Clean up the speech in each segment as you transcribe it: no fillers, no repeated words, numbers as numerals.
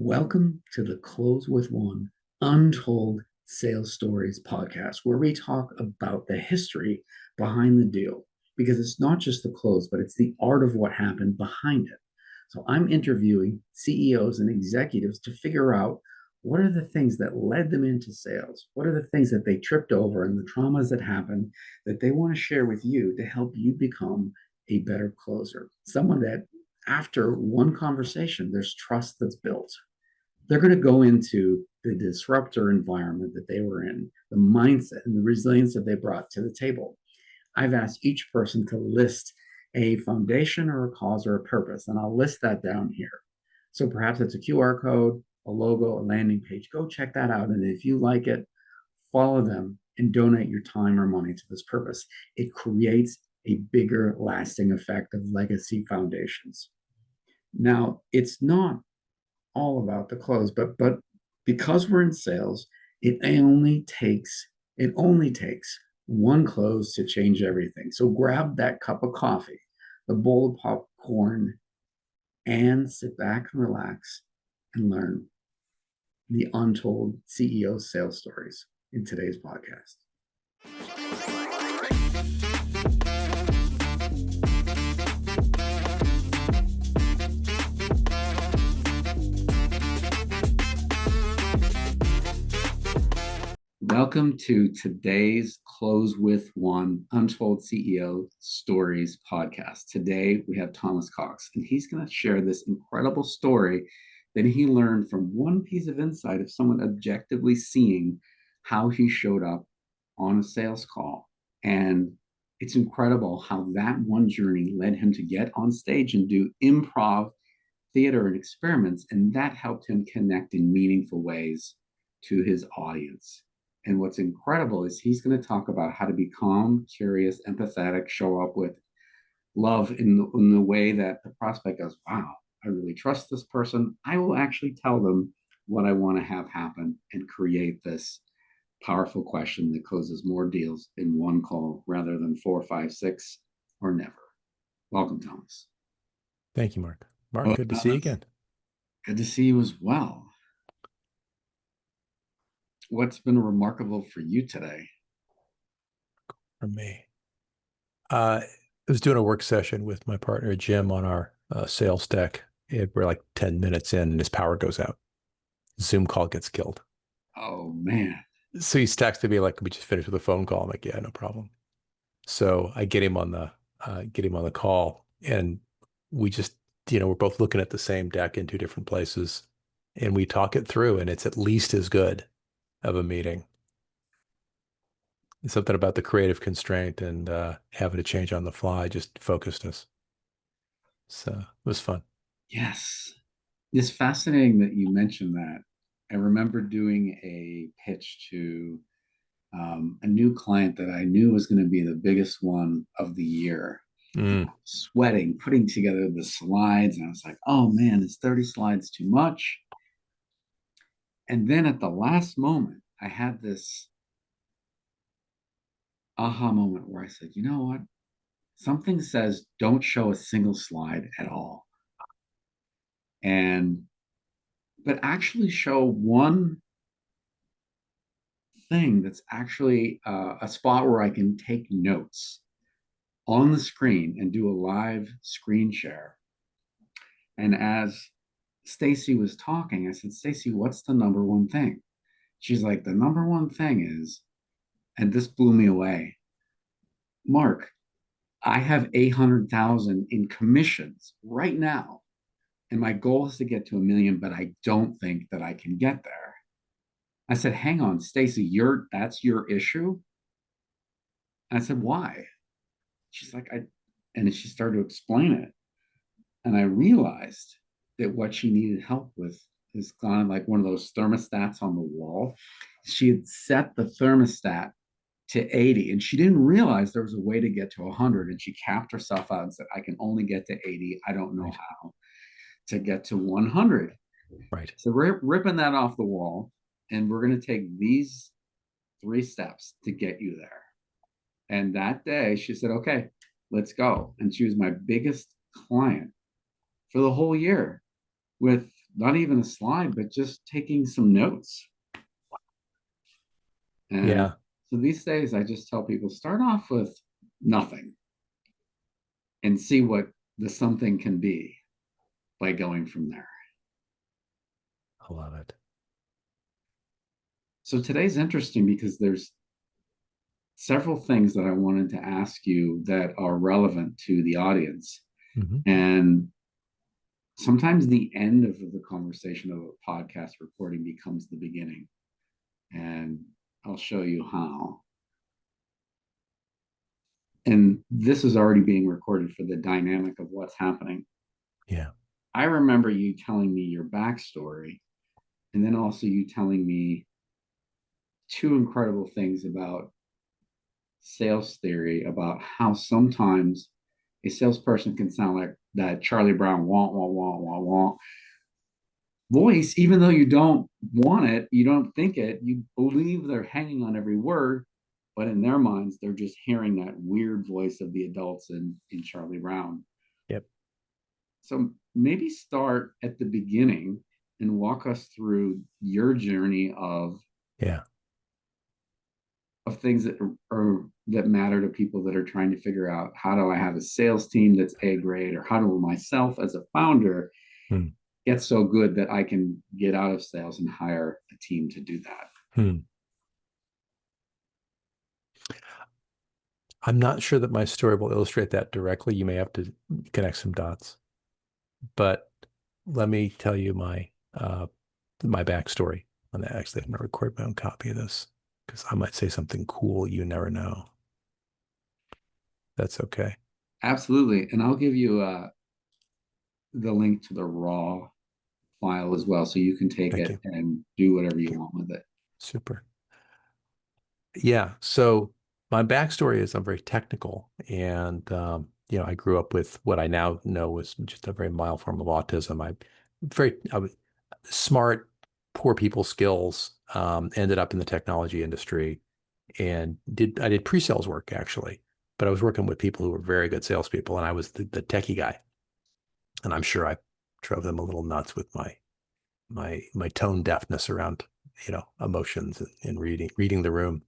Welcome to the Close with One Untold Sales Stories podcast, where we talk about the history behind the deal, because it's not just the close, but it's the art of what happened behind it. So I'm interviewing CEOs and executives to figure out what are the things that led them into sales? What are the things that they tripped over and the traumas that happened that they want to share with you to help you become a better closer? Someone that after one conversation, there's trust that's built. They're going to go into the disruptor environment that they were in, the mindset and the resilience that they brought to the table. I've asked each person to list a foundation or a cause or a purpose, and I'll list that down here. So perhaps it's a QR code, a logo, a landing page. Go check that out. And if you like it, follow them and donate your time or money to this purpose. It creates a bigger, lasting effect of legacy foundations. Now, it's not all about the close, but because we're in sales, it only takes one close to change everything. So grab that cup of coffee, the bowl of popcorn, and sit back and relax and learn the untold CEO sales stories in today's podcast. Welcome to today's Close with One Untold CEO Stories podcast. Today we have Thomas Cox, and he's going to share this incredible story that he learned from one piece of insight of someone objectively seeing how he showed up on a sales call. And it's incredible how that one journey led him to get on stage and do improv theater and experiments, and that helped him connect in meaningful ways to his audience. And what's incredible is he's going to talk about how to be calm, curious, empathetic, show up with love in the way that the prospect goes, wow, I really trust this person. I will actually tell them what I want to have happen and create this powerful question that closes more deals in one call rather than 4, 5, 6, or never. Welcome, Thomas. Thank you, Mark. Mark, good to see you again. Good to see you as well. What's been remarkable for you today? For me, I was doing a work session with my partner Jim on our sales deck. We're like 10 minutes in, and his power goes out. Zoom call gets killed. Oh man! So he's texted me like, "We just finished with a phone call." I'm like, "Yeah, no problem." So I get him on the call, and we just, we're both looking at the same deck in two different places, and we talk it through, and it's at least as good of a meeting. Something about the creative constraint and having to change on the fly just focused us. So it was fun. Yes. It's fascinating that you mentioned that. I remember doing a pitch to a new client that I knew was going to be the biggest one of the year. Sweating, putting together the slides, and I was like, oh man, is 30 slides too much? And then at the last moment, I had this aha moment where I said, you know what? Something says don't show a single slide at all. But actually show one thing that's actually a spot where I can take notes on the screen and do a live screen share. And as Stacy was talking, I said, Stacy, what's the number one thing? She's like, the number one thing is, and this blew me away, Mark, I have 800,000 in commissions right now. And my goal is to get to 1 million, but I don't think that I can get there. I said, hang on, Stacy, that's your issue? And I said, why? She's like, and she started to explain it. And I realized that what she needed help with is kind of like one of those thermostats on the wall. She had set the thermostat to 80, and she didn't realize there was a way to get to 100. And she capped herself out and said, I can only get to 80. I don't know how to get to 100. Right. So we're ripping that off the wall, and we're going to take these 3 steps to get you there. And that day she said, okay, let's go. And she was my biggest client for the whole year with not even a slide, but just taking some notes. And Yeah, so these days, I just tell people start off with nothing and see what the something can be by going from there. I love it. So today's interesting because there's several things that I wanted to ask you that are relevant to the audience. Hmm. And sometimes the end of the conversation of a podcast recording becomes the beginning. And I'll show you how. And this is already being recorded for the dynamic of what's happening. Yeah. I remember you telling me your backstory, and then also you telling me two incredible things about sales theory, about how sometimes a salesperson can sound like that Charlie Brown wah wah wah wah wah voice, even though you don't want it, you don't think it, you believe they're hanging on every word, but in their minds, they're just hearing that weird voice of the adults in Charlie Brown. Yep. So maybe start at the beginning and walk us through your journey Yeah. of things that matter to people that are trying to figure out how do I have a sales team that's A grade, or how do myself as a founder Hmm. get so good that I can get out of sales and hire a team to do that. Hmm. I'm not sure that my story will illustrate that directly. You may have to connect some dots, but let me tell you my backstory. And actually, I'm going to record my own copy of this because I might say something cool you never know. That's okay. Absolutely. And I'll give you the link to the raw file as well. So you can take Thank it you. and do whatever Thank you you. want with it. Super. Yeah. So my backstory is I'm very technical, and I grew up with what I now know was just a very mild form of autism. I was smart, poor people skills. Ended up in the technology industry, and I did pre-sales work actually, but I was working with people who were very good salespeople, and I was the techie guy, and I'm sure I drove them a little nuts with my tone deafness around emotions and reading the room.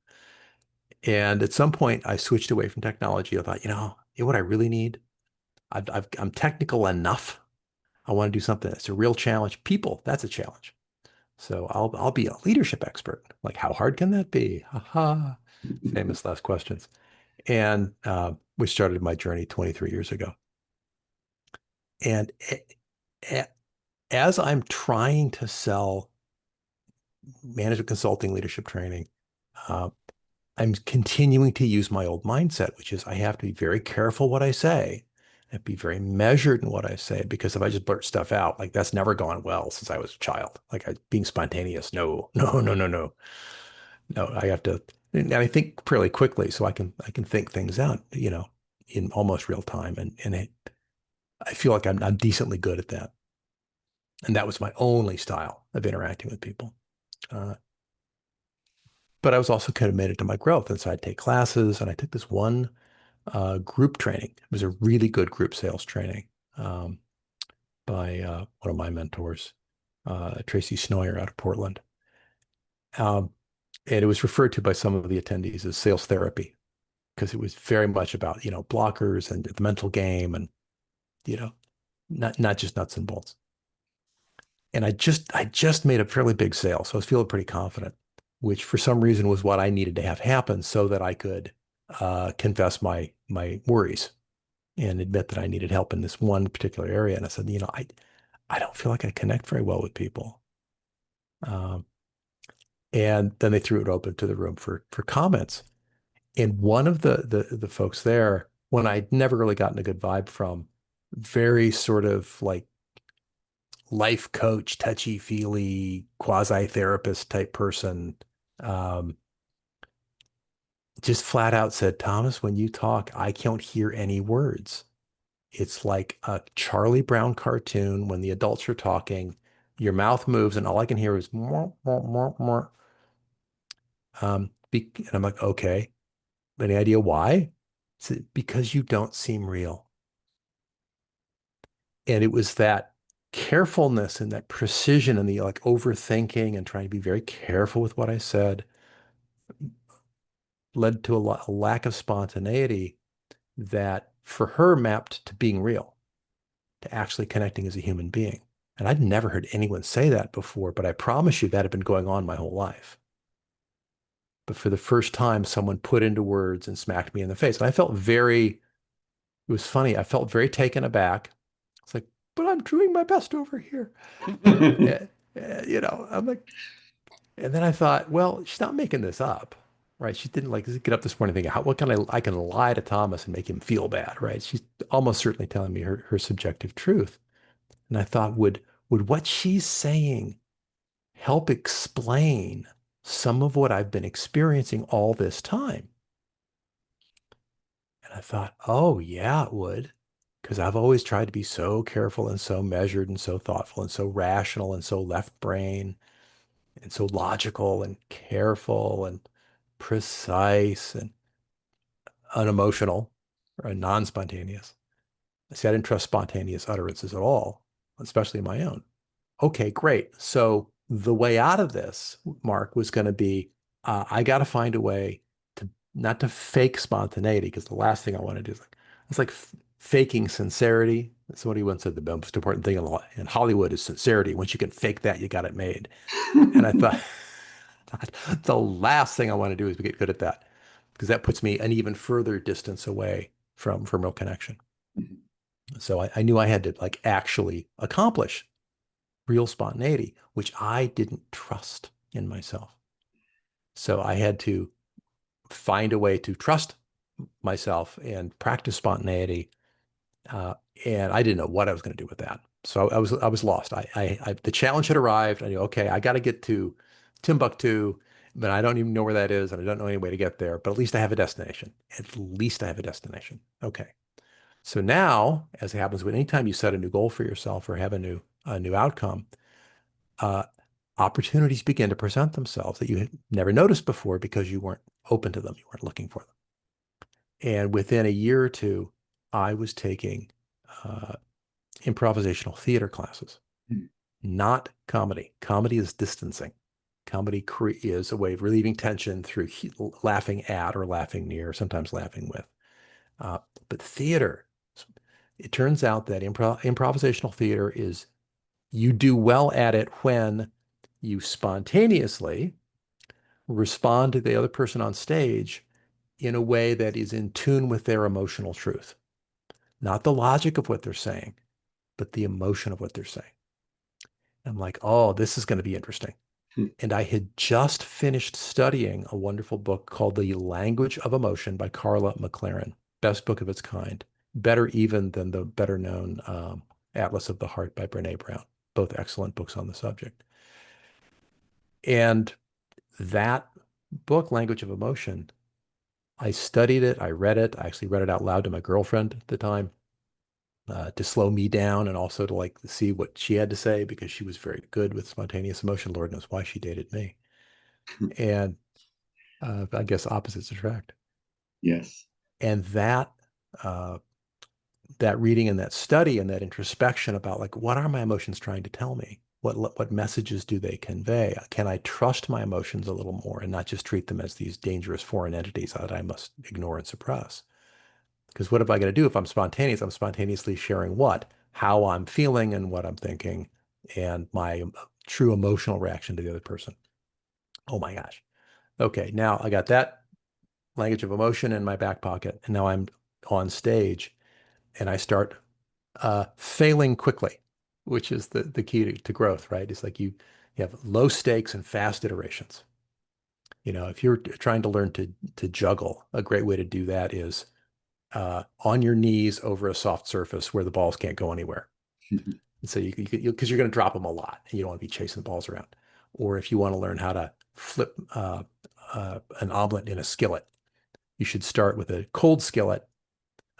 And at some point, I switched away from technology. I thought, what I really need, I'm technical enough. I want to do something that's a real challenge. People, that's a challenge. So I'll be a leadership expert. Like, how hard can that be? Ha ha. Famous last questions. And we started my journey 23 years ago. And as I'm trying to sell management consulting, leadership training, uh, I'm continuing to use my old mindset, which is I have to be very careful what I say and be very measured in what I say, because if I just blurt stuff out, like that's never gone well since I was a child. Being spontaneous, no, no, no, no, no, no. I have to, and I think fairly quickly, so I can think things out, in almost real time, and I feel like I'm decently good at that. And that was my only style of interacting with people. Uh, but I was also committed to my growth. And so I'd take classes, and I took this one group training. It was a really good group sales training by one of my mentors, Tracy Snoyer out of Portland. Um, and it was referred to by some of the attendees as sales therapy, because it was very much about, blockers and the mental game, and, you know, not just nuts and bolts. And I just made a fairly big sale. So I was feeling pretty confident, which for some reason was what I needed to have happen so that I could confess my worries and admit that I needed help in this one particular area. And I said, I don't feel like I connect very well with people. Um, and then they threw it open to the room for comments. And one of the folks there, when I'd never really gotten a good vibe from, very sort of like life coach, touchy feely, quasi therapist type person, um, just flat out said, Thomas, when you talk, I can't hear any words. It's like a Charlie Brown cartoon when the adults are talking, your mouth moves, and all I can hear is more, more, more, more. And I'm like, okay, any idea why? Because you don't seem real. And it was that. carefulness and that precision and the like overthinking and trying to be very careful with what I said led to a lack of spontaneity that for her mapped to being real, to actually connecting as a human being. And I'd never heard anyone say that before, but I promise you that had been going on my whole life. But for the first time, someone put into words and smacked me in the face. And I felt very, it was funny. I felt very taken aback. It's like, but I'm doing my best over here. Eh, I'm like, and then I thought, well, she's not making this up, right? She didn't like get up this morning thinking, what can I can lie to Thomas and make him feel bad, right? She's almost certainly telling me her subjective truth. And I thought, would what she's saying help explain some of what I've been experiencing all this time? And I thought, oh yeah, it would. Because I've always tried to be so careful and so measured and so thoughtful and so rational and so left brain and so logical and careful and precise and unemotional or non-spontaneous. See, I didn't trust spontaneous utterances at all, especially my own. Okay, great. So the way out of this, Mark, was going to be I got to find a way to not to fake spontaneity because the last thing I want to do is like it's like faking sincerity. Somebody once said the most important thing in Hollywood is sincerity. Once you can fake that, you got it made. And I thought the last thing I want to do is get good at that because that puts me an even further distance away from real connection. So I knew I had to like actually accomplish real spontaneity, which I didn't trust in myself. So I had to find a way to trust myself and practice spontaneity. Uh, and I didn't know what I was going to do with that. So I was lost. The challenge had arrived. I knew, okay, I got to get to Timbuktu, but I don't even know where that is, and I don't know any way to get there. But at least I have a destination. At least I have a destination. Okay. So now, as it happens, when anytime you set a new goal for yourself or have a new outcome, uh, opportunities begin to present themselves that you had never noticed before because you weren't open to them, you weren't looking for them. And within a year or two, I was taking uh, improvisational theater classes, not comedy. Comedy is distancing. Comedy is a way of relieving tension through laughing at or laughing near, sometimes laughing with. Uh, but theater, it turns out that improvisational theater is you do well at it when you spontaneously respond to the other person on stage in a way that is in tune with their emotional truth, not the logic of what they're saying, but the emotion of what they're saying. I'm like, oh, this is going to be interesting. And I had just finished studying a wonderful book called The Language of Emotion by Carla McLaren, best book of its kind, better even than the better known Atlas of the Heart by Brene Brown, both excellent books on the subject. And that book, Language of Emotion, I studied it, I read it, I actually read it out loud to my girlfriend at the time to slow me down and also to like see what she had to say because she was very good with spontaneous emotion. Lord knows why she dated me. And I guess opposites attract. Yes. And uh, that reading and that study and that introspection about like what are my emotions trying to tell me? What messages do they convey? Can I trust my emotions a little more and not just treat them as these dangerous foreign entities that I must ignore and suppress? Because what am I going to do if I'm spontaneous? I'm spontaneously sharing what? How I'm feeling and what I'm thinking and my true emotional reaction to the other person. Oh my gosh. Okay, now I got that language of emotion in my back pocket, and now I'm on stage and I start failing quickly, which is the key to growth, right? It's like you have low stakes and fast iterations. If you're trying to learn to juggle, a great way to do that is on your knees over a soft surface where the balls can't go anywhere. And so because you're going to drop them a lot and you don't want to be chasing the balls around. Or if you want to learn how to flip an omelet in a skillet, you should start with a cold skillet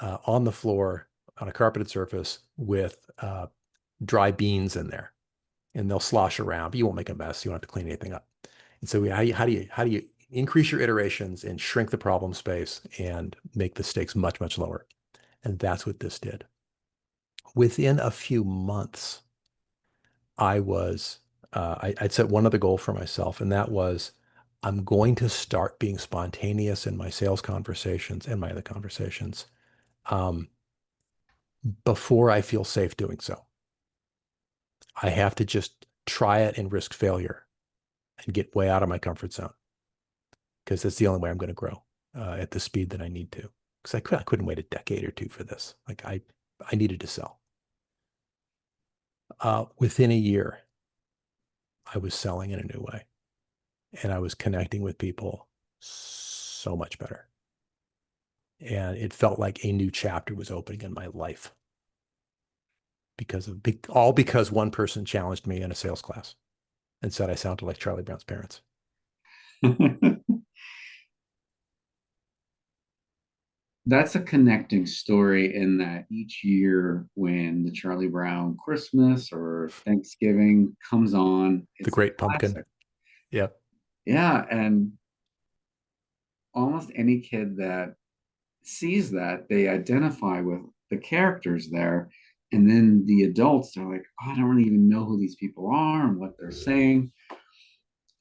on the floor on a carpeted surface with dry beans in there, and they'll slosh around, but you won't make a mess. You won't have to clean anything up. And so how do you increase your iterations and shrink the problem space and make the stakes much, much lower? And that's what this did. Within a few months, I'd set one other goal for myself, and that was I'm going to start being spontaneous in my sales conversations and my other conversations um, before I feel safe doing so. I have to just try it and risk failure and get way out of my comfort zone because that's the only way I'm going to grow at the speed that I need to. Because I couldn't wait a decade or two for this. Like I needed to sell. Within a year, I was selling in a new way, and I was connecting with people so much better. And it felt like a new chapter was opening in my life all because one person challenged me in a sales class and said I sounded like Charlie Brown's parents. That's a connecting story in that each year when the Charlie Brown Christmas or Thanksgiving comes on, The it's a Great Pumpkin. classic. Yep. Yeah, and almost any kid that sees that, they identify with the characters there. And then the adults are like, oh, I don't really even know who these people are and what they're saying.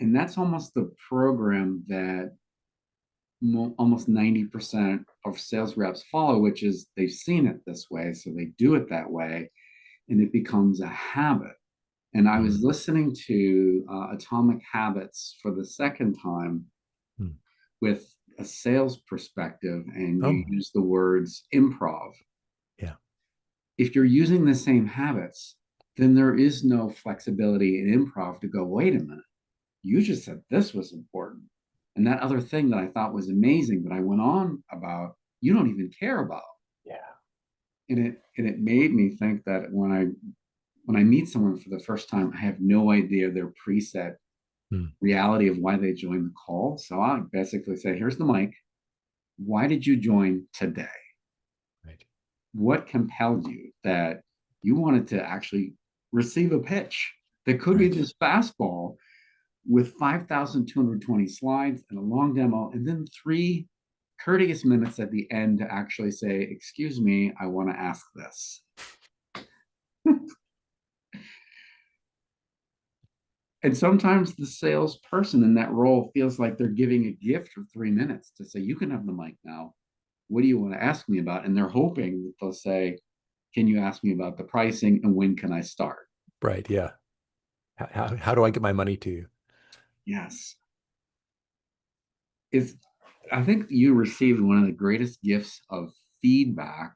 And that's almost the program that almost 90% of sales reps follow, which is they've seen it this way. So they do it that way and it becomes a habit. And I was Mm. listening to Atomic Habits for the second time Mm. with a sales perspective, and you Oh, use the words improv. yeah. If you're using the same habits, then there is no flexibility in improv to go, wait a minute, you just said this was important. And that other thing that I thought was amazing, but I went on about, you don't even care about. Yeah. And it made me think that when I meet someone for the first time, I have no idea their preset Mm. reality of why they joined the call. So I basically say, here's the mic. Why did you join today? Right. What compelled you that you wanted to actually receive a pitch that could be Right. this fastball with 5,220 slides and a long demo, and then 3 courteous minutes at the end to actually say, excuse me, I want to ask this. And sometimes the salesperson in that role feels like they're giving a gift for 3 minutes to say, you can have the mic now. What do you want to ask me about? And they're hoping that they'll say, can you ask me about the pricing and when can I start? Right. Yeah. How do I get my money to you? Yes. It's, I think you received one of the greatest gifts of feedback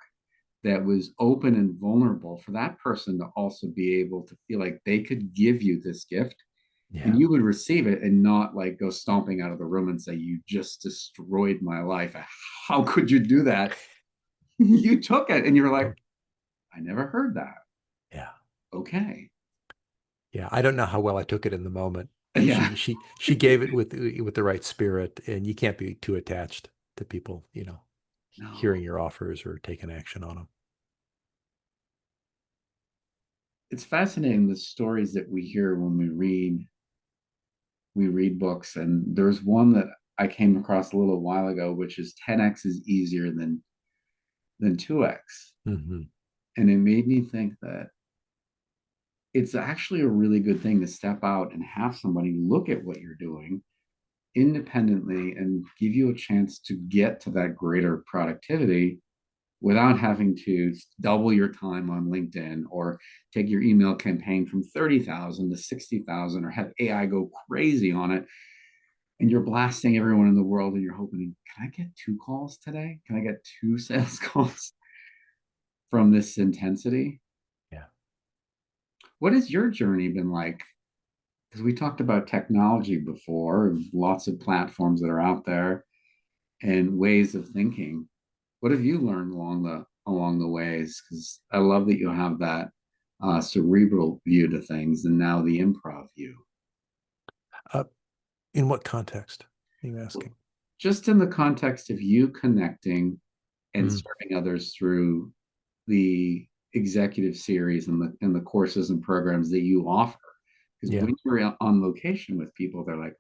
that was open and vulnerable for that person to also be able to feel like they could give you this gift and Yeah. you would receive it and not like go stomping out of the room and say, you just destroyed my life. How could you do that? You took it and you're like, Oh, I never heard that. yeah. Okay. Yeah. I don't know how well I took it in the moment, but Yeah. she gave it with the right spirit, and you can't be too attached to people, No, hearing your offers or taking action on them. it's fascinating the stories that we hear when we read books. And there's one that I came across a little while ago, which is 10x is easier than 2x. Hmm. And it made me think that it's actually a really good thing to step out and have somebody look at what you're doing independently and give you a chance to get to that greater productivity without having to double your time on LinkedIn or take your email campaign from 30,000 to 60,000 or have AI go crazy on it. And you're blasting everyone in the world and you're hoping, can I get 2 calls today? Can I get 2 sales calls from this intensity? Yeah. What has your journey been like? Because we talked about technology before, and lots of platforms that are out there and ways of thinking. What have you learned along the ways? Because I love that you have that cerebral view to things, and now the improv view. Uh, in what context are you asking? Just in the context of you connecting and Mm. serving others through the executive series and the courses and programs that you offer. Because Yeah. when you're on location with people, they're like,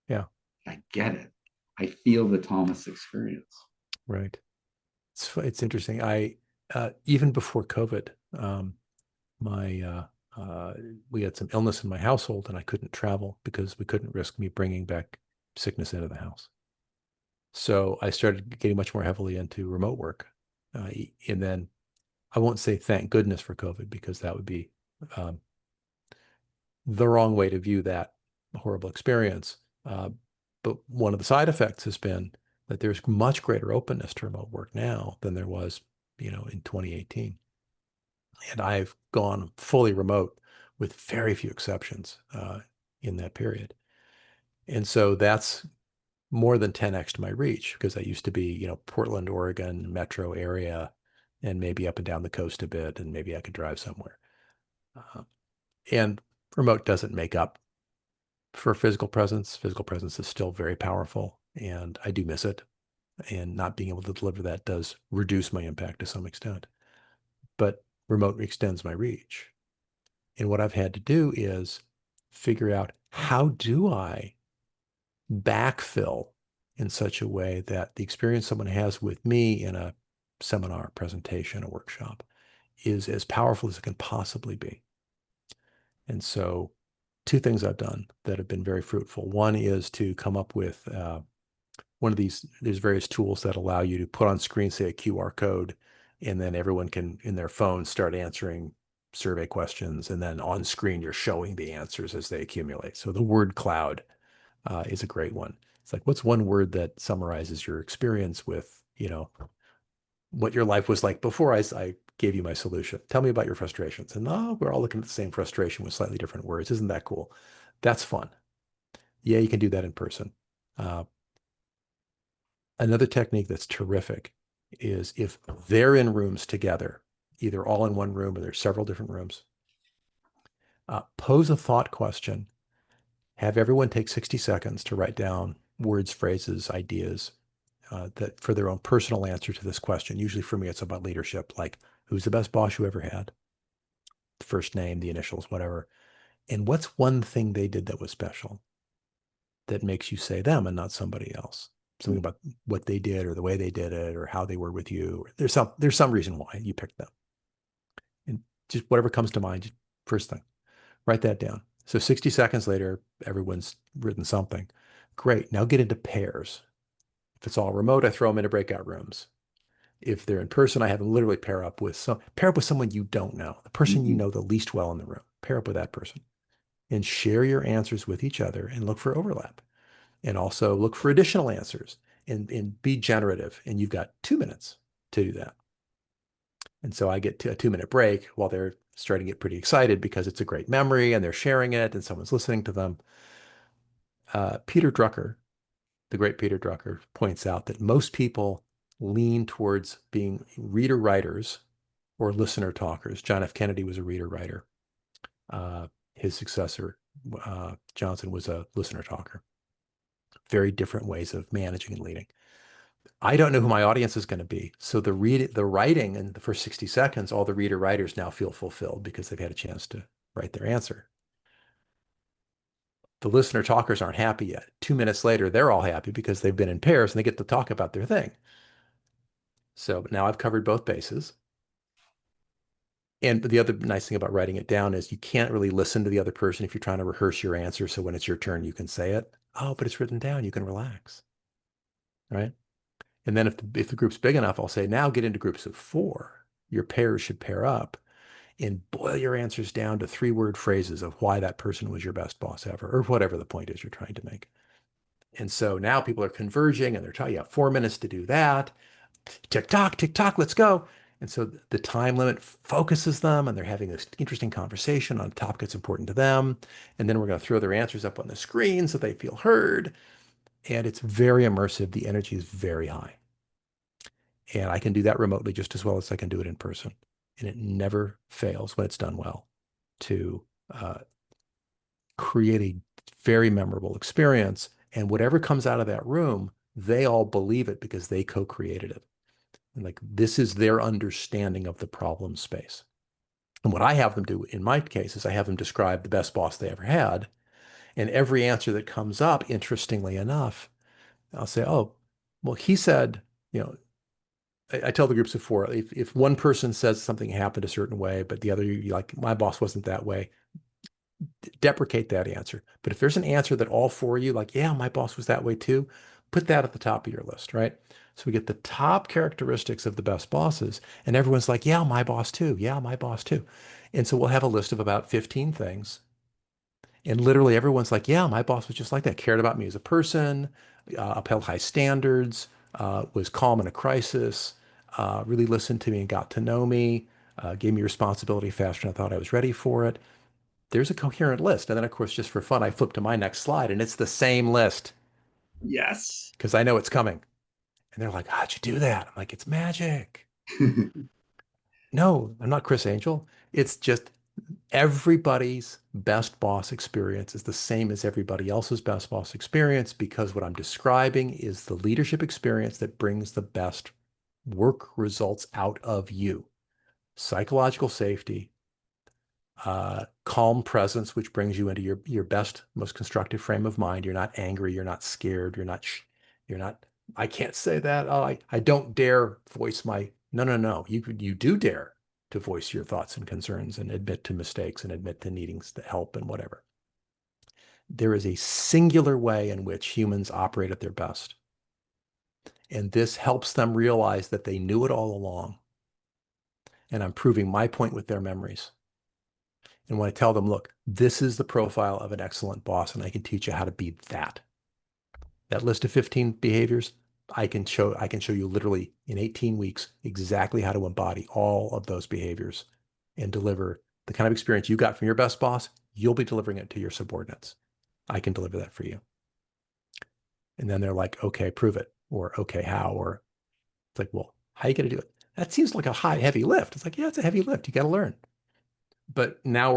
Yeah. I get it. I feel the Thomas experience. Right. It's interesting. I even before COVID, my Uh, we had some illness in my household and I couldn't travel because we couldn't risk me bringing back sickness into the house. So I started getting much more heavily into remote work. And then I won't say thank goodness for COVID because that would be um, the wrong way to view that horrible experience. But one of the side effects has been that there's much greater openness to remote work now than there was, in 2018. And I've gone fully remote with very few exceptions in that period. And so that's more than 10x to my reach because I used to be, Portland, Oregon metro area, and maybe up and down the coast a bit, and maybe I could drive somewhere. Uh, and remote doesn't make up for physical presence. Physical presence is still very powerful, and I do miss it. And not being able to deliver that does reduce my impact to some extent. But remote extends my reach. And what I've had to do is figure out how do I backfill in such a way that the experience someone has with me in a seminar, presentation, a workshop is as powerful as it can possibly be. And so two things I've done that have been very fruitful. One is to come up with one of these, there's various tools that allow you to put on screen, say a QR code, and then everyone can, in their phone, start answering survey questions. And then on screen, you're showing the answers as they accumulate. So the word cloud is a great one. It's like, what's one word that summarizes your experience with, what your life was like before I gave you my solution? Tell me about your frustrations. And we're all looking at the same frustration with slightly different words. Isn't that cool? That's fun. Yeah, you can do that in person. Uh, Another technique that's terrific is if they're in rooms together, either all in one room or there's several different rooms, pose a thought question. Have everyone take 60 seconds to write down words, phrases, ideas that for their own personal answer to this question. Usually for me, it's about leadership, like who's the best boss you ever had? The first name, the initials, whatever. And what's one thing they did that was special that makes you say them and not somebody else? Something about what they did or the way they did it or how they were with you. There's some reason why you picked them. And just whatever comes to mind, just first thing, write that down. So 60 seconds later, everyone's written something. Great. Now get into pairs. If it's all remote, I throw them into breakout rooms. If they're in person, I have them literally pair up with someone you don't know, the person you Mm-hmm. know the least well in the room. Pair up with that person and share your answers with each other and look for overlap. And also look for additional answers and be generative. And you've got 2 minutes to do that. And so I get to a 2 minute break while they're starting to get pretty excited because it's a great memory and they're sharing it and someone's listening to them. Peter Drucker, the great Peter Drucker, points out that most people lean towards being reader writers or listener talkers. John F. Kennedy was a reader writer. His successor, Johnson, was a listener talker. Very different ways of managing and leading. I don't know who my audience is going to be. So the writing in the first 60 seconds, all the reader writers now feel fulfilled because they've had a chance to write their answer. The listener talkers aren't happy yet. 2 minutes later, they're all happy because they've been in pairs and they get to talk about their thing. So now I've covered both bases. And the other nice thing about writing it down is you can't really listen to the other person if you're trying to rehearse your answer. So when it's your turn, you can say it. Oh, but it's written down. You can relax. Right. And then if the group's big enough, I'll say, now get into groups of four. Your pairs should pair up and boil your answers down to 3-word phrases of why that person was your best boss ever, or whatever the point is you're trying to make. And so now people are converging and they're telling you have 4 minutes to do that. Tick tock, let's go. And so the time limit focuses them and they're having this interesting conversation on a topic that's important to them. And then we're going to throw their answers up on the screen so they feel heard. And it's very immersive. The energy is very high. And I can do that remotely just as well as I can do it in person. And it never fails when it's done well to uh, create a very memorable experience. And whatever comes out of that room, they all believe it because they co-created it. And like this is their understanding of the problem space. And what I have them do in my case is I have them describe the best boss they ever had. And every answer that comes up, interestingly enough, I'll say, oh, well, he said, you know, I tell the groups before, if one person says something happened a certain way, but the other, you like, my boss wasn't that way, deprecate that answer. But if there's an answer that all four of you, like, yeah, my boss was that way too, put that at the top of your list, right? So we get the top characteristics of the best bosses, and everyone's like, yeah, my boss too. Yeah, my boss too. And so we'll have a list of about 15 things. And literally everyone's like, yeah, my boss was just like that, cared about me as a person, upheld high standards, was calm in a crisis, really listened to me and got to know me, gave me responsibility faster than I thought I was ready for it. There's a coherent list. And then, of course, just for fun, I flip to my next slide and it's the same list Yes. because I know it's coming. And they're like, how'd you do that? I'm like, it's magic. No, I'm not Chris Angel. It's just everybody's best boss experience is the same as everybody else's best boss experience because what I'm describing is the leadership experience that brings the best work results out of you. Psychological safety, calm presence, which brings you into your best, most constructive frame of mind. You're not angry. You're not scared. You're not. I can't say that. Oh, I don't dare voice my. No, no, no. You do dare to voice your thoughts and concerns and admit to mistakes and admit to needing help and whatever. There is a singular way in which humans operate at their best. And this helps them realize that they knew it all along. And I'm proving my point with their memories. And when I tell them, look, this is the profile of an excellent boss, and I can teach you how to be that. That list of 15 behaviors, I can show you literally in 18 weeks exactly how to embody all of those behaviors and deliver the kind of experience you got from your best boss. You'll be delivering it to your subordinates. I can deliver that for you. And then they're like, okay, prove it. Or okay, how? Or it's like, well, how are you going to do it? That seems like a heavy lift. It's like, yeah, it's a heavy lift. You got to learn. But now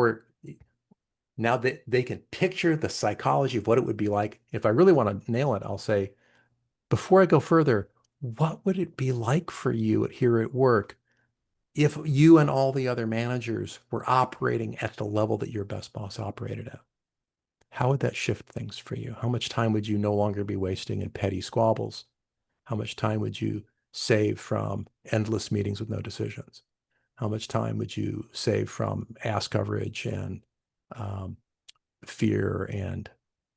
that they can picture the psychology of what it would be like. If I really want to nail it, I'll say, before I go further, what would it be like for you here at work if you and all the other managers were operating at the level that your best boss operated at? How would that shift things for you? How much time would you no longer be wasting in petty squabbles? How much time would you save from endless meetings with no decisions? How much time would you save from ass coverage and um, fear and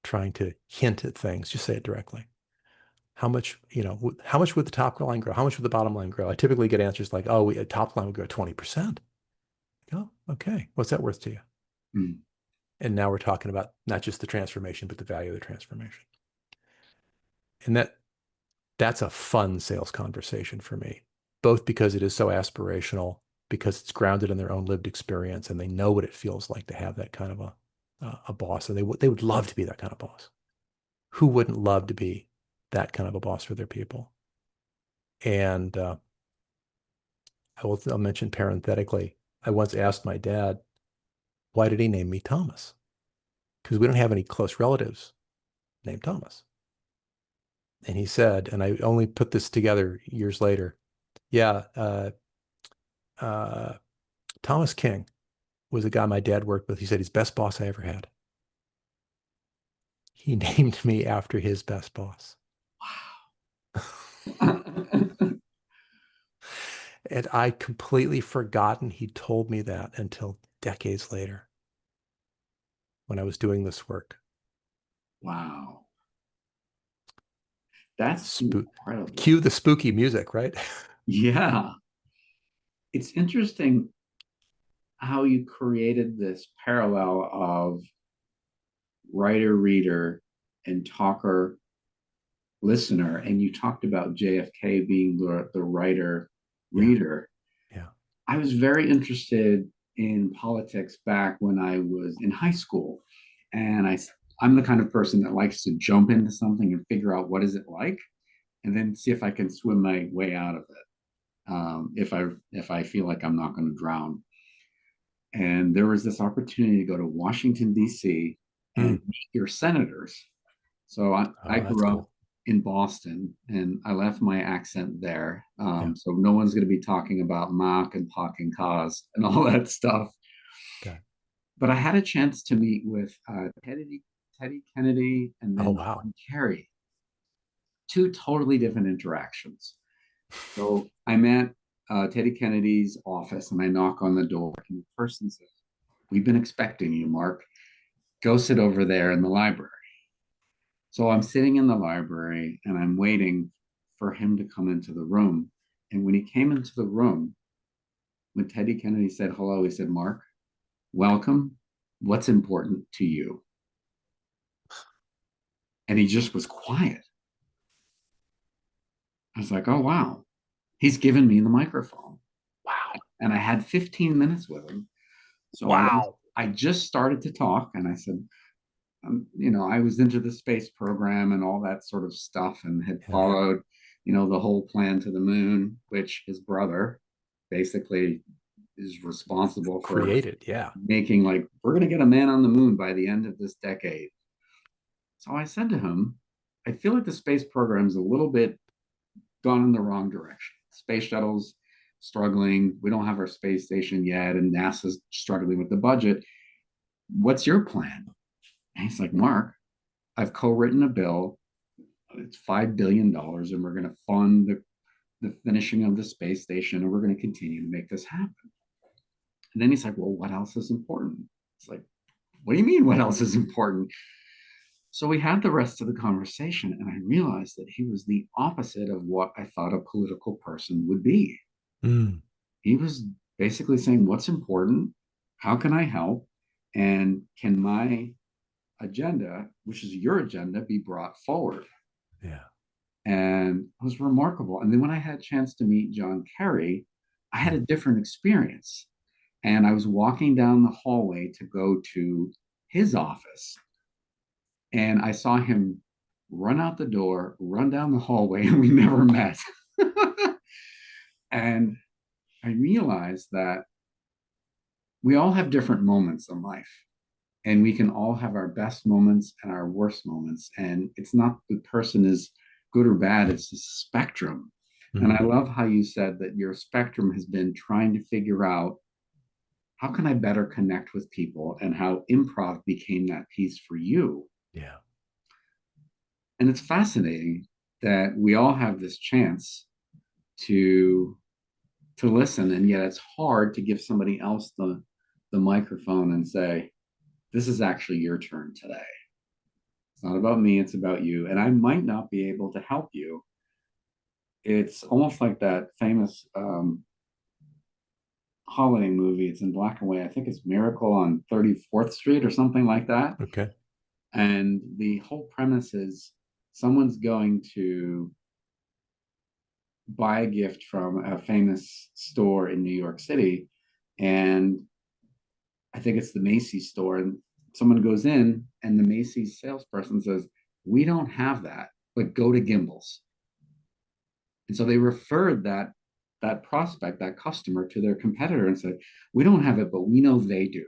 trying to hint at things? Just say it directly. How much, how much would the top line grow? How much would the bottom line grow? I typically get answers like, oh, top line would grow 20%. Oh, okay. What's that worth to you? Mm. And now we're talking about not just the transformation, but the value of the transformation. And that's a fun sales conversation for me, both because it is so aspirational, because it's grounded in their own lived experience, and they know what it feels like to have that kind of a boss, and they would love to be that kind of boss. Who wouldn't love to be that kind of a boss for their people? And I'll mention parenthetically, I once asked my dad, why did he name me Thomas? Because we don't have any close relatives named Thomas. And he said, and I only put this together years later, yeah, uh, Thomas King was a guy my dad worked with. He said he's best boss I ever had. He named me after his best boss. And I completely forgotten he told me that until decades later when I was doing this work. Wow. That's Spo- incredible. Cue the spooky music, right? Yeah. It's interesting how you created this parallel of writer, reader, and talker, listener. And you talked about JFK being the writer, Yeah, reader. yeah, I was very interested in politics back when I was in high school. And I'm the kind of person that likes to jump into something and figure out what is it like, and then see if I can swim my way out of it. If I feel like I'm not going to drown. And there was this opportunity to go to Washington D.C. and Mm. meet your senators. So I Oh, that's grew up cool. in Boston and I left my accent there. Yeah, So no one's going to be talking about Mark and Pock and Cause and all that stuff. got it. But I had a chance to meet with Teddy Kennedy and Oh, then wow. John Kerry, two totally different interactions. So I'm at Teddy Kennedy's office and I knock on the door, and the person says, "We've been expecting you, Mark. Go sit over there in the library." So I'm sitting in the library and I'm waiting for him to come into the room. And when he came into the room, when Teddy Kennedy said hello, he said, "Mark, welcome. What's important to you?" And he just was quiet. I was like, "Oh, wow. He's given me the microphone." Wow. And I had 15 minutes with him. So Wow. I just started to talk and I said, I was into the space program and all that sort of stuff and had Yeah. followed, the whole plan to the moon, which his brother basically is responsible for Created. Yeah. making, like, we're going to get a man on the moon by the end of this decade. So I said to him, I feel like the space program's a little bit gone in the wrong direction. Space shuttle's struggling. We don't have our space station yet, and NASA's struggling with the budget. What's your plan? And he's like, "Mark, I've co-written a bill. It's $5 billion, and we're going to fund the finishing of the space station, and we're going to continue to make this happen." And then he's like, "Well, what else is important?" It's like, "What do you mean, what else is important?" So we had the rest of the conversation, and I realized that he was the opposite of what I thought a political person would be. Mm. He was basically saying, "What's important? How can I help? And can my agenda, which is your agenda, be brought forward?" Yeah. And it was remarkable. And then when I had a chance to meet John Kerry, I had a Mm. different experience. And I was walking down the hallway to go to his office, and I saw him run out the door, run down the hallway, and we never met. And I realized that we all have different moments in life, and we can all have our best moments and our worst moments. And it's not the person is good or bad, it's the spectrum. And I Mm. love how you said that your spectrum has been trying to figure out, how can I better connect with people, and how improv became that piece for you. Yeah. And it's fascinating that we all have this chance to listen, and yet it's hard to give somebody else the microphone and say, "This is actually your turn today. It's not about me, it's about you, and I might not be able to help you." It's almost like that famous holiday movie. It's in black and white. I think it's Miracle on 34th Street or something like that. Okay. And the whole premise is someone's going to buy a gift from a famous store in New York City. And I think it's the Macy's store. And someone goes in, and the Macy's salesperson says, "We don't have that, but go to Gimbel's." And so they referred that prospect, that customer, to their competitor and said, "We don't have it, but we know they do."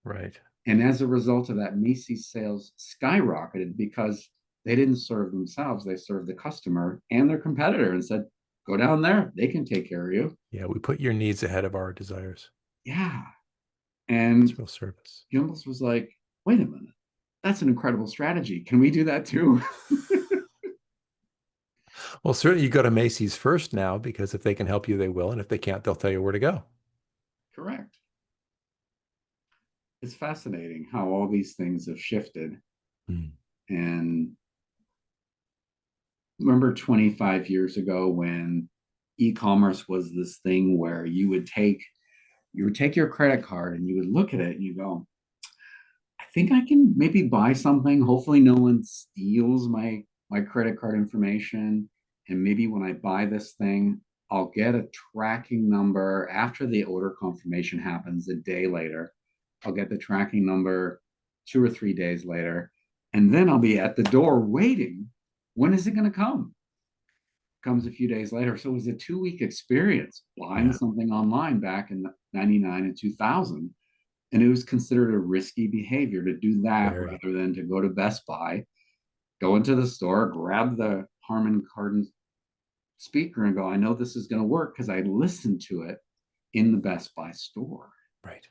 Right. And as a result of that, Macy's sales skyrocketed because they didn't serve themselves, they served the customer and their competitor and said, "Go down there, they can take care of you." Yeah. We put your needs ahead of our desires. Yeah. It's And real service. Gimbels was like, "Wait a minute, that's an incredible strategy. Can we do that too?" Well, certainly you go to Macy's first now because if they can help you, they will. And if they can't, they'll tell you where to go. Correct. It's fascinating how all these things have shifted. Mm. And remember 25 years ago when e-commerce was this thing where you would take your credit card and you would look at it and you go, "I think I can maybe buy something. Hopefully no one steals my credit card information. And maybe when I buy this thing, I'll get a tracking number after the order confirmation happens a day later. I'll get the tracking number 2 or 3 days later. And then I'll be at the door waiting. When is it going to come?" Comes a few days later. So it was a 2 week experience buying Yeah. something online back in 99 and 2000. And it was considered a risky behavior to do that Very. rather than to go to Best Buy, go into the store, grab the Harman Kardon speaker and go, "I know this is going to work because I listened to it in the Best Buy store." Right.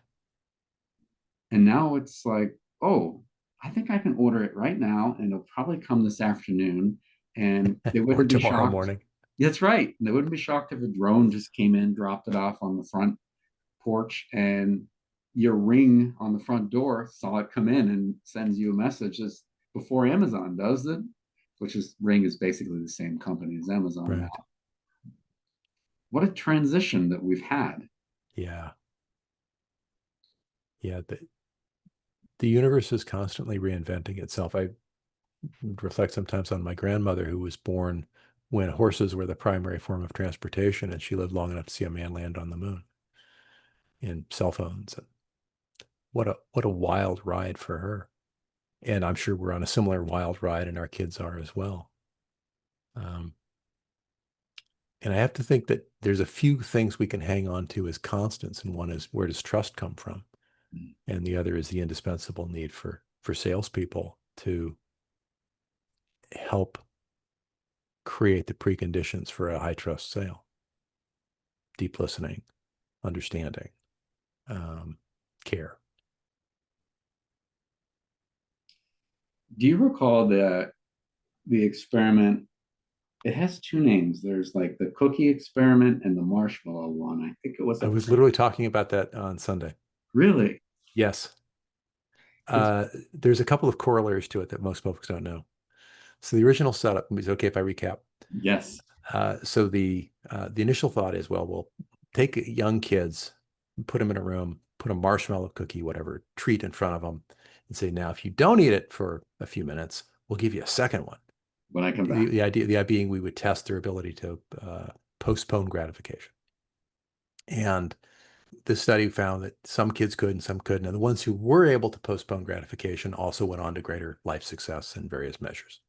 And now it's like, "Oh, I think I can order it right now and it'll probably come this afternoon." And they Or wouldn't be tomorrow shocked. morning. That's right. They wouldn't be shocked if a drone just came in, dropped it off on the front porch, and your Ring on the front door saw it come in and sends you a message as before Amazon does it, which is Ring is basically the same company as Amazon Right. now. What a transition that we've had. Yeah. Yeah. The universe is constantly reinventing itself. I reflect sometimes on my grandmother, who was born when horses were the primary form of transportation, and she lived long enough to see a man land on the moon in cell phones. And what a wild ride for her. And I'm sure we're on a similar wild ride, and our kids are as well. Um, and I have to think that there's a few things we can hang on to as constants, and one is, where does trust come from? And the other is the indispensable need for salespeople to help create the preconditions for a high trust sale: deep listening, understanding, um, care. Do you recall the experiment? It has two names. There's like the cookie experiment and the marshmallow one. I think it was I a was literally talking about that on Sunday. really. Yes. It's There's a couple of corollaries to it that most folks don't know. So the original setup is, okay if I recap. yes. So the initial thought is, well, we'll take young kids, put them in a room, put a marshmallow cookie, whatever treat in front of them, and say, now, if you don't eat it for a few minutes, we'll give you a second one. When I come back. The idea being we would test their ability to postpone gratification. And the study found that some kids could and some couldn't. And the ones who were able to postpone gratification also went on to greater life success in various measures.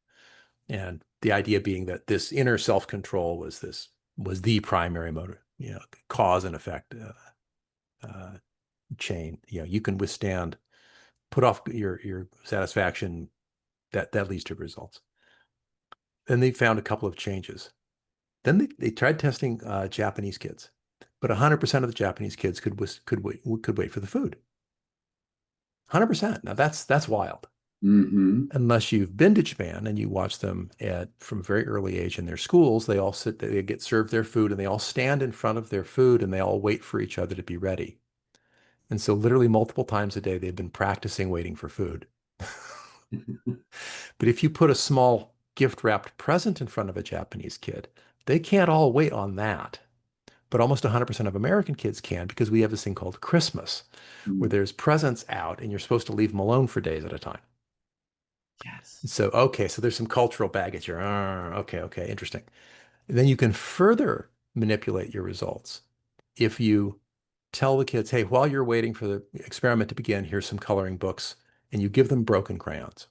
And the idea being that this inner self-control was the primary motive, cause and effect chain. You can withstand, put off your satisfaction, that leads to results. Then they found a couple of changes. Then they tried testing Japanese kids, but 100% of the Japanese kids could wait for the food. 100%. Now that's wild. Mm-hmm. Unless you've been to Japan and you watch them from a very early age in their schools, they all sit, they get served their food, and they all stand in front of their food, and they all wait for each other to be ready. And so literally multiple times a day, they've been practicing waiting for food. But if you put a small gift wrapped present in front of a Japanese kid, they can't all wait on that. But almost 100% of American kids can, because we have this thing called Christmas, where there's presents out and you're supposed to leave them alone for days at a time. Yes. So, okay, so there's some cultural baggage here. Okay, interesting. And then you can further manipulate your results if you tell the kids, hey, while you're waiting for the experiment to begin, here's some coloring books, and you give them broken crayons.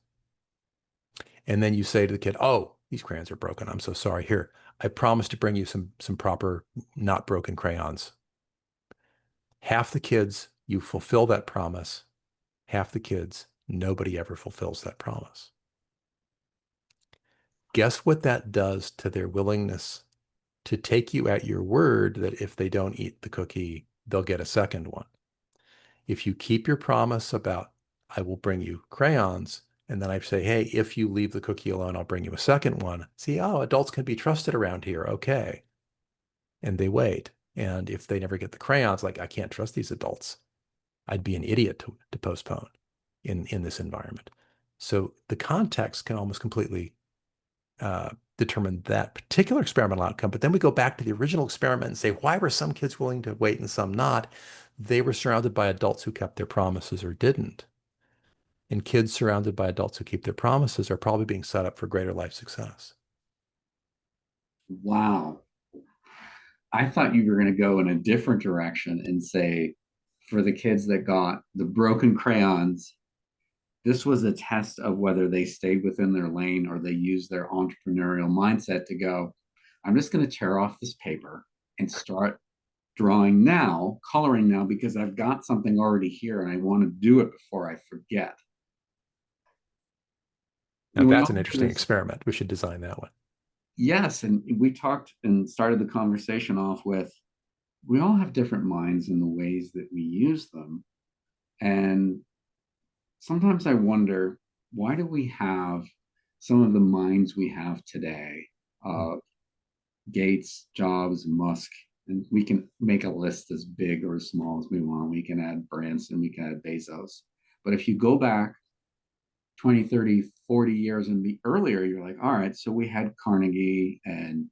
And then you say to the kid, oh, these crayons are broken. I'm so sorry. Here, I promise to bring you some proper, not broken crayons. Half the kids, you fulfill that promise. Half the kids, nobody ever fulfills that promise. Guess what that does to their willingness to take you at your word that if they don't eat the cookie, they'll get a second one. If you keep your promise about, I will bring you crayons, and then I say, hey, if you leave the cookie alone, I'll bring you a second one. See, oh, adults can be trusted around here. Okay. And they wait. And if they never get the crayons, like, I can't trust these adults. I'd be an idiot to postpone in this environment. So the context can almost completely determine that particular experimental outcome. But then we go back to the original experiment and say, why were some kids willing to wait and some not? They were surrounded by adults who kept their promises or didn't. And kids surrounded by adults who keep their promises are probably being set up for greater life success. Wow. I thought you were going to go in a different direction and say, for the kids that got the broken crayons, this was a test of whether they stayed within their lane or they used their entrepreneurial mindset to go, I'm just going to tear off this paper and start drawing now, coloring now, because I've got something already here and I want to do it before I forget. Now, We that's all an have interesting this, experiment. We should design that one. yes, and we talked and started the conversation off with we all have different minds in the ways that we use them. And sometimes I wonder, why do we have some of the minds we have today? Gates, Jobs, Musk, and we can make a list as big or as small as we want. We can add Branson, we can add Bezos. But if you go back 20, 30, 40 years and be earlier, you're like, all right, so we had Carnegie, and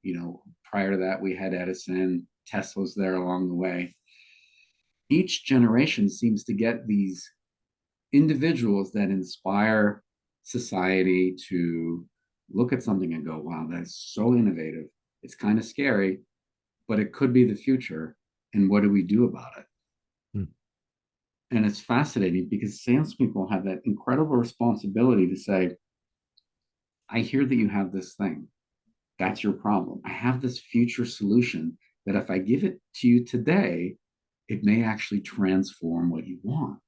prior to that we had Edison, Tesla's there along the way. Each generation seems to get these individuals that inspire society to look at something and go, wow, that's so innovative. It's kind of scary, but it could be the future. And what do we do about it? Hmm. And it's fascinating because salespeople have that incredible responsibility to say, I hear that you have this thing. That's your problem. I have this future solution that if I give it to you today, it may actually transform what you want.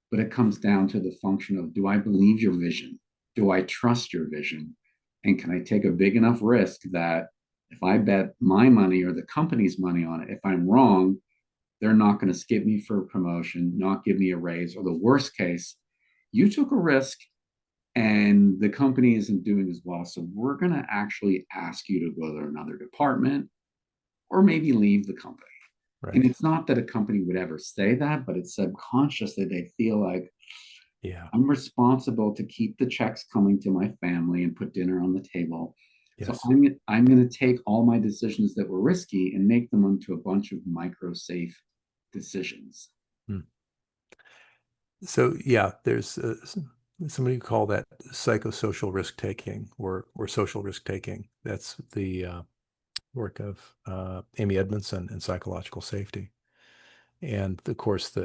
But it comes down to the function of, do I believe your vision? Do I trust your vision? And can I take a big enough risk that if I bet my money or the company's money on it, if I'm wrong, they're not going to skip me for a promotion, not give me a raise, or the worst case, you took a risk and the company isn't doing as well. So we're going to actually ask you to go to another department or maybe leave the company. And Right. it's not that a company would ever say that, but it's subconscious that they feel like Yeah. I'm responsible to keep the checks coming to my family and put dinner on the table. So Yes. I'm going to take all my decisions that were risky and make them into a bunch of micro safe decisions. Hmm. So yeah, there's somebody who call that psychosocial risk taking or social risk taking. That's the work of Amy Edmondson in psychological safety. And of course,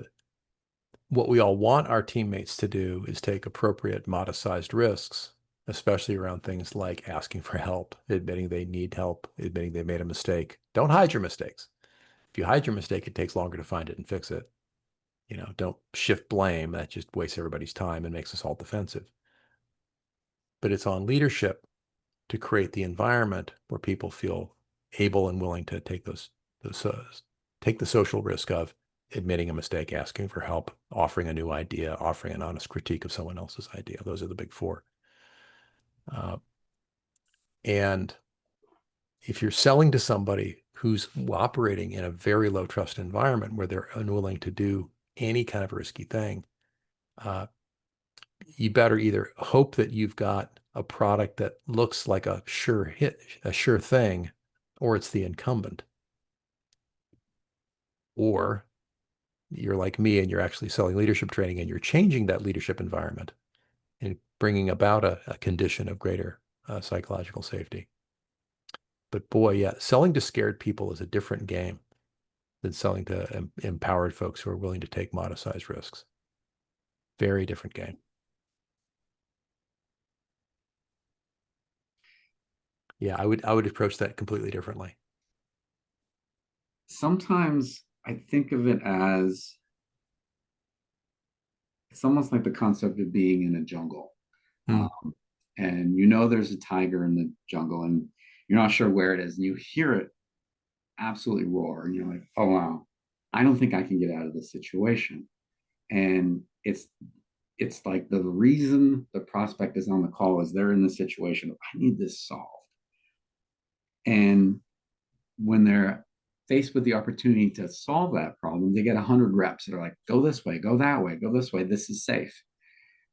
what we all want our teammates to do is take appropriate modest-sized risks, especially around things like asking for help, admitting they need help, admitting they made a mistake. Don't hide your mistakes. If you hide your mistake, it takes longer to find it and fix it. Don't shift blame. That just wastes everybody's time and makes us all defensive. But it's on leadership to create the environment where people feel able and willing to those take the social risk of admitting a mistake, asking for help, offering a new idea, offering an honest critique of someone else's idea. Those are the big four. And if you're selling to somebody who's operating in a very low trust environment where they're unwilling to do any kind of risky thing, uh, you better either hope that you've got a product that looks like a sure hit, a sure thing, or it's the incumbent. Or you're like me and you're actually selling leadership training and you're changing that leadership environment and bringing about a condition of greater psychological safety. But boy, yeah, selling to scared people is a different game than selling to empowered folks who are willing to take modest sized risks. Very different game. Yeah, I would approach that completely differently. Sometimes I think of it as it's almost like the concept of being in a jungle. Hmm. And there's a tiger in the jungle and you're not sure where it is. And you hear it absolutely roar. And you're like, oh, wow, I don't think I can get out of this situation. And it's like the reason the prospect is on the call is they're in the situation of, I need this solved. And when they're faced with the opportunity to solve that problem, they get 100 reps that are like, go this way, go that way, go this way, this is safe.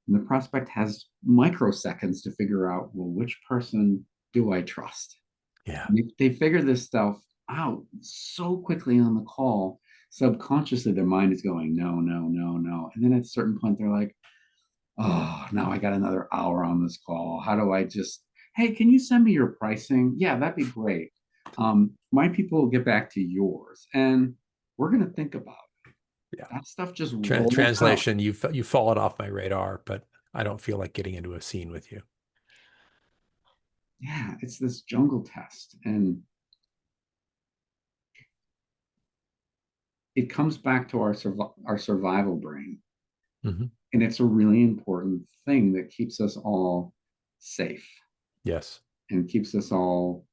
And the prospect has microseconds to figure out, well, which person do I trust? Yeah. And if they figure this stuff out so quickly on the call, subconsciously their mind is going, no, no, no, no. And then at a certain point, they're like, oh, now I got another hour on this call. How do I just, hey, can you send me your pricing? Yeah, that'd be great. My people will get back to yours. And we're going to think about it. Yeah. That stuff just rolls out. Translation, you've fallen off my radar, but I don't feel like getting into a scene with you. Yeah, it's this jungle test. And it comes back to our survival brain. Hmm. And it's a really important thing that keeps us all safe Yes. and keeps us all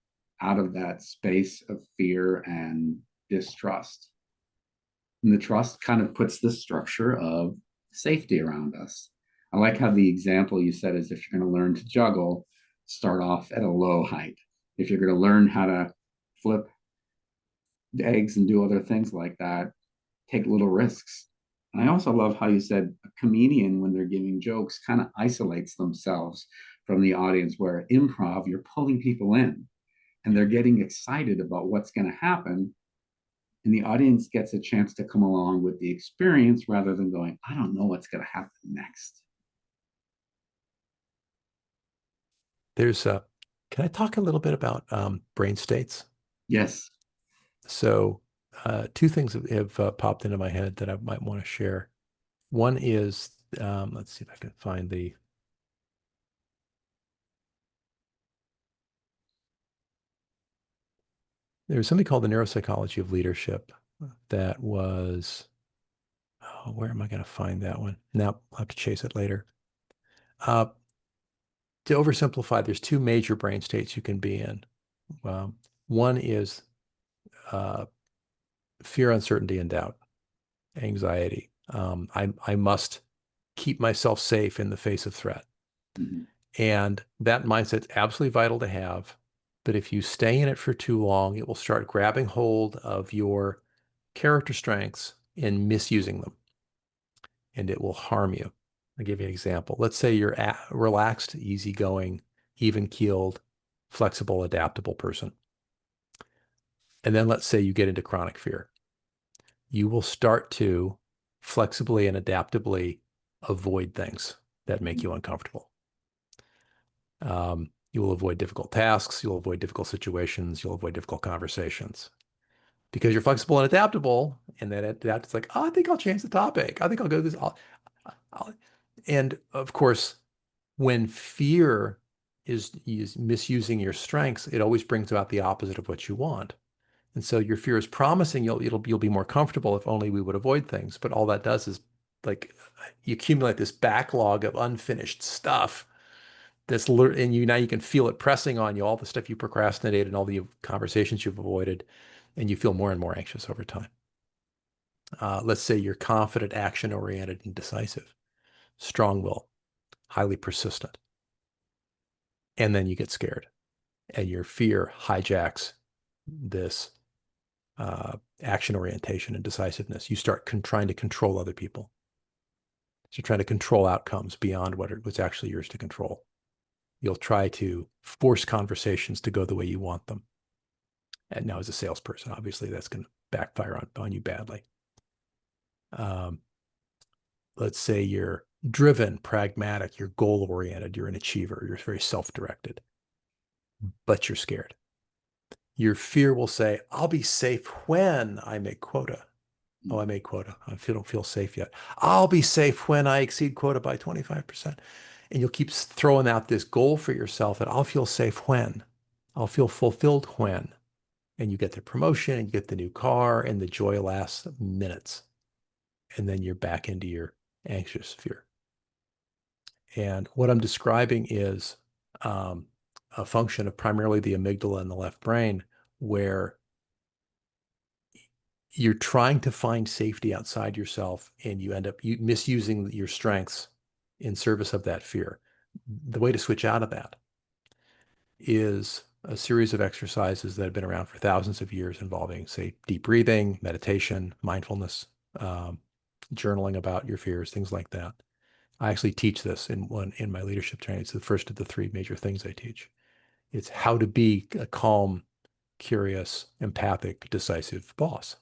out of that space of fear and distrust. And the trust kind of puts the structure of safety around us. I like how the example you said is if you're going to learn to juggle, start off at a low height. If you're going to learn how to flip eggs and do other things like that, take little risks. And I also love how you said a comedian, when they're giving jokes, kind of isolates themselves from the audience, where improv, you're pulling people in and they're getting excited about what's going to happen. And the audience gets a chance to come along with the experience rather than going, I don't know what's going to happen next. There's can I talk a little bit about brain states? Yes. So, two things have popped into my head that I might want to share. One is, let's see if I can find there's something called the neuropsychology of leadership that was, oh, where am I going to find that one? Now, I'll have to chase it later. Uh, to oversimplify, there's two major brain states you can be in. Um, one is uh, fear, uncertainty, and doubt, anxiety. I must keep myself safe in the face of threat. Mhm. And that mindset's absolutely vital to have. But if you stay in it for too long, it will start grabbing hold of your character strengths and misusing them, and it will harm you. I'll give you an example. Let's say you're a relaxed, easygoing, even-keeled, flexible, adaptable person. And then let's say you get into chronic fear. You will start to flexibly and adaptably avoid things that make you uncomfortable. You will avoid difficult tasks. You'll avoid difficult situations. You'll avoid difficult conversations because you're flexible and adaptable. And then it's like, oh, I think I'll change the topic. I think I'll go this. I'll. And of course, when fear is misusing your strengths, it always brings about the opposite of what you want. And so your fear is promising you'll be more comfortable if only we would avoid things. But all that does is like you accumulate this backlog of unfinished stuff and you now you can feel it pressing on you, all the stuff you procrastinated and all the conversations you've avoided, and you feel more and more anxious over time. Let's say you're confident, action oriented, and decisive, strong will, highly persistent, and then you get scared, and your fear hijacks this action orientation and decisiveness. You start trying to control other people. So you're trying to control outcomes beyond what was actually yours to control. You'll try to force conversations to go the way you want them. And now, as a salesperson, obviously that's going to backfire on you badly. Um, let's say you're driven, pragmatic, you're goal oriented, you're an achiever, you're very self directed, but you're scared. Your fear will say, I'll be safe when I make quota. Oh, I made quota. Don't feel safe yet. I'll be safe when I exceed quota by 25%. And you'll keep throwing out this goal for yourself that I'll feel safe when. I'll feel fulfilled when. And you get the promotion and you get the new car and the joy lasts minutes. And then you're back into your anxious fear. And what I'm describing is a function of primarily the amygdala in the left brain, where you're trying to find safety outside yourself and you end up misusing your strengths in service of that fear. The way to switch out of that is a series of exercises that have been around for thousands of years involving, say, deep breathing, meditation, mindfulness, um, journaling about your fears, things like that. I actually teach this in my leadership training. It's the first of the three major things I teach. It's how to be a calm, curious, empathic, decisive boss.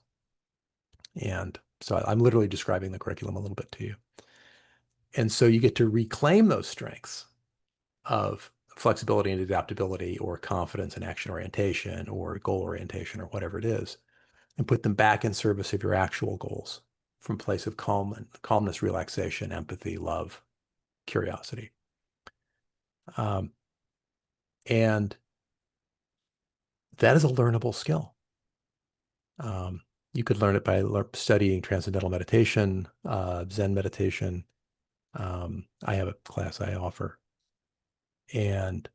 And so I'm literally describing the curriculum a little bit to you. And so you get to reclaim those strengths of flexibility and adaptability or confidence and action orientation or goal orientation or whatever it is, and put them back in service of your actual goals from a place of calmness, relaxation, empathy, love, curiosity. Um, and that is a learnable skill. Um, you could learn it by studying transcendental meditation, Zen meditation. I have a class I offer. And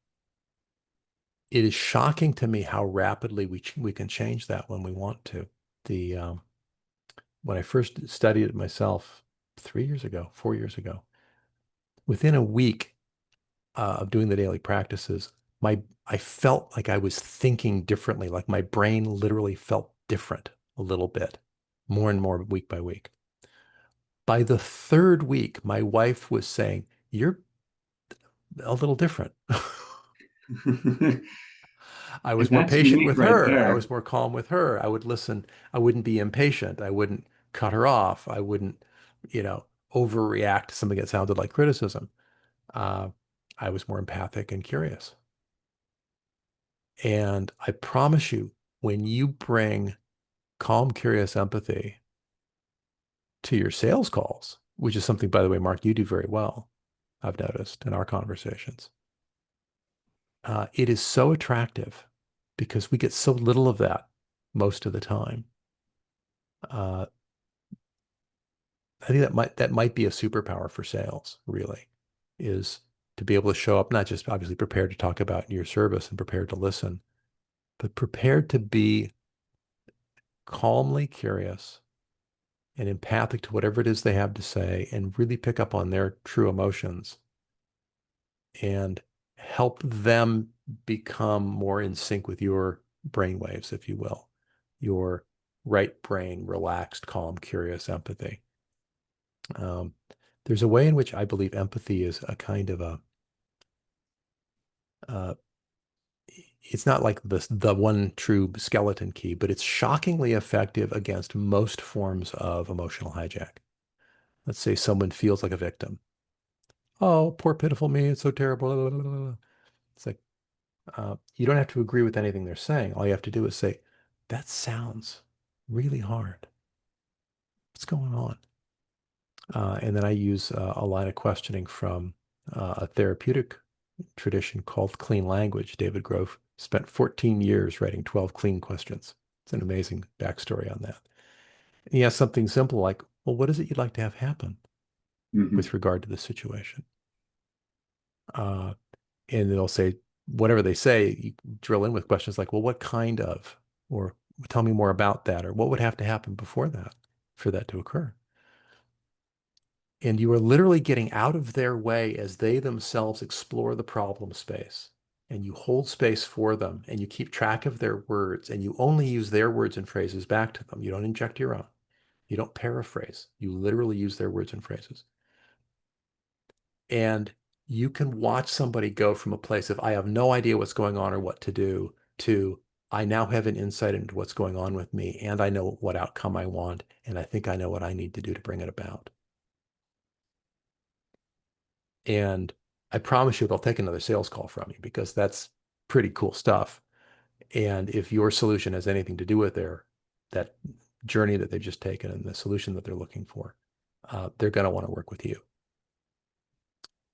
it is shocking to me how rapidly we can change that when we want to. The When I first studied it myself 3 years ago, 4 years ago, within a week of doing the daily practices, I felt like I was thinking differently, like my brain literally felt different a little bit, more and more week by week. By the third week, my wife was saying, "You're a little different." I And was more that's patient unique with right her. I was there. more calm with her. I would listen. I wouldn't be impatient. I wouldn't cut her off. I wouldn't, overreact to something that sounded like criticism. Uh, I was more empathic and curious. And I promise you, when you bring calm, curious empathy to your sales calls, which is something, by the way, Mark, you do very well, I've noticed in our conversations, it is so attractive because we get so little of that most of the time. Uh, I think that might be a superpower for sales, really, is to be able to show up not just obviously prepared to talk about your service and prepared to listen, but prepared to be calmly curious and empathic to whatever it is they have to say and really pick up on their true emotions and help them become more in sync with your brain waves, if you will, your right brain, relaxed, calm, curious empathy. Um, there's a way in which I believe empathy is a kind of uh, it's not like the one true skeleton key, but it's shockingly effective against most forms of emotional hijack. Let's say someone feels like a victim. Oh, poor pitiful me, it's so terrible. Blah, blah, blah, blah. It's like you don't have to agree with anything they're saying. All you have to do is say, that sounds really hard. What's going on? And then I use a line of questioning from a therapeutic tradition called clean language. David Grove spent 14 years writing 12 clean questions. It's an amazing backstory on that. And he has something simple like, well, what is it you'd like to have happen Mhm. with regard to this situation? Uh, and they'll say, whatever they say, you drill in with questions like, well, what kind of, or tell me more about that, or what would have to happen before that for that to occur? And you are literally getting out of their way as they themselves explore the problem space. And you hold space for them and you keep track of their words and you only use their words and phrases back to them. You don't inject your own. You don't paraphrase. You literally use their words and phrases. And you can watch somebody go from a place of, I have no idea what's going on or what to do, to, I now have an insight into what's going on with me and I know what outcome I want. And I think I know what I need to do to bring it about. And I promise you they'll take another sales call from you because that's pretty cool stuff. And if your solution has anything to do with that journey that they've just taken and the solution that they're looking for, they're going to want to work with you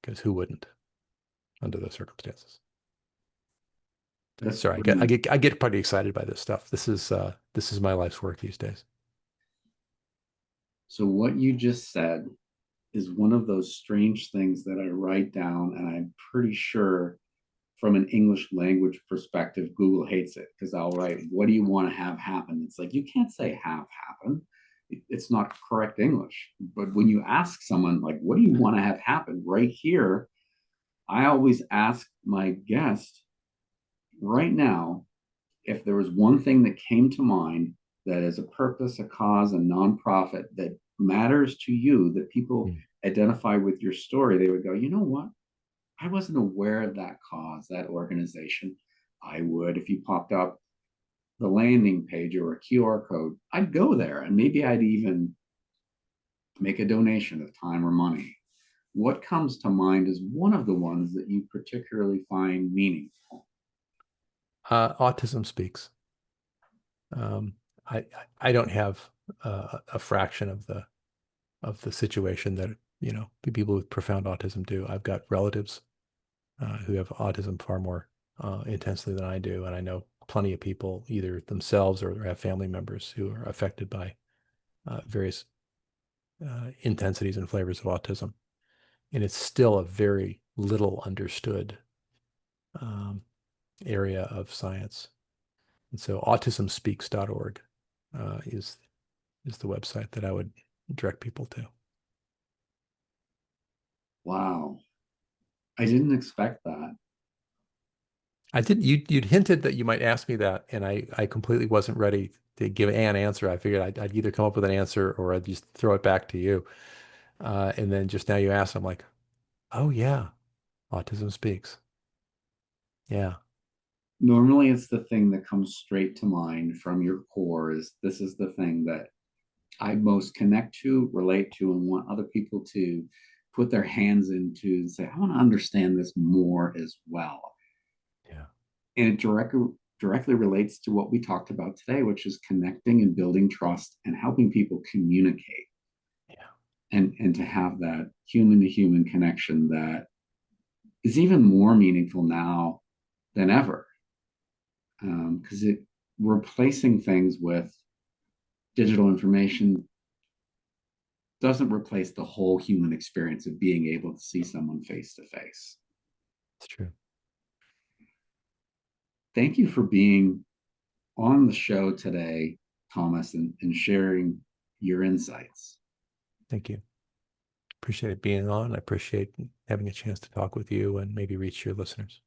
because who wouldn't under those circumstances? That's Sorry, brilliant. I get pretty excited by this stuff. This is my life's work these days. So what you just said is one of those strange things that I write down, and I'm pretty sure from an English language perspective, Google hates it because I'll write, "What do you want to have happen?" It's like you can't say "have happen." It's not correct English. But when you ask someone like, "What do you want to have happen?" right here, I always ask my guest right now if there was one thing that came to mind that is a purpose, a cause, a nonprofit that matters to you, that people Mm. identify with your story, they would go, you know what? I wasn't aware of that cause, that organization. I would, if you popped up the landing page or a QR code, I'd go there and maybe I'd even make a donation of time or money. What comes to mind is one of the ones that you particularly find meaningful. Autism speaks. Um, I don't have a fraction of the situation that people with profound autism do. I've got relatives who have autism far more intensely than I do, and I know plenty of people either themselves or have family members who are affected by various intensities and flavors of autism. And it's still a very little understood um, area of science. And so autismspeaks.org is the website that I would direct people to. Wow, I didn't expect that. I did you'd hinted that you might ask me that, and I completely wasn't ready to give an answer. I figured I'd either come up with an answer or I'd just throw it back to you. And then just now you asked, I'm like, oh yeah, autism speaks. Yeah, Normally, it's the thing that comes straight to mind from your core is this is the thing that I most connect to, relate to, and want other people to put their hands into and say, I want to understand this more as well. yeah, And it directly relates to what we talked about today, which is connecting and building trust and helping people communicate yeah. and to have that human to human connection that is even more meaningful now than ever because it replacing things with digital information doesn't replace the whole human experience of being able to see someone face to face. It's true. Thank you for being on the show today, Thomas, and sharing your insights. Thank you. Appreciate it being on. I appreciate having a chance to talk with you and maybe reach your listeners.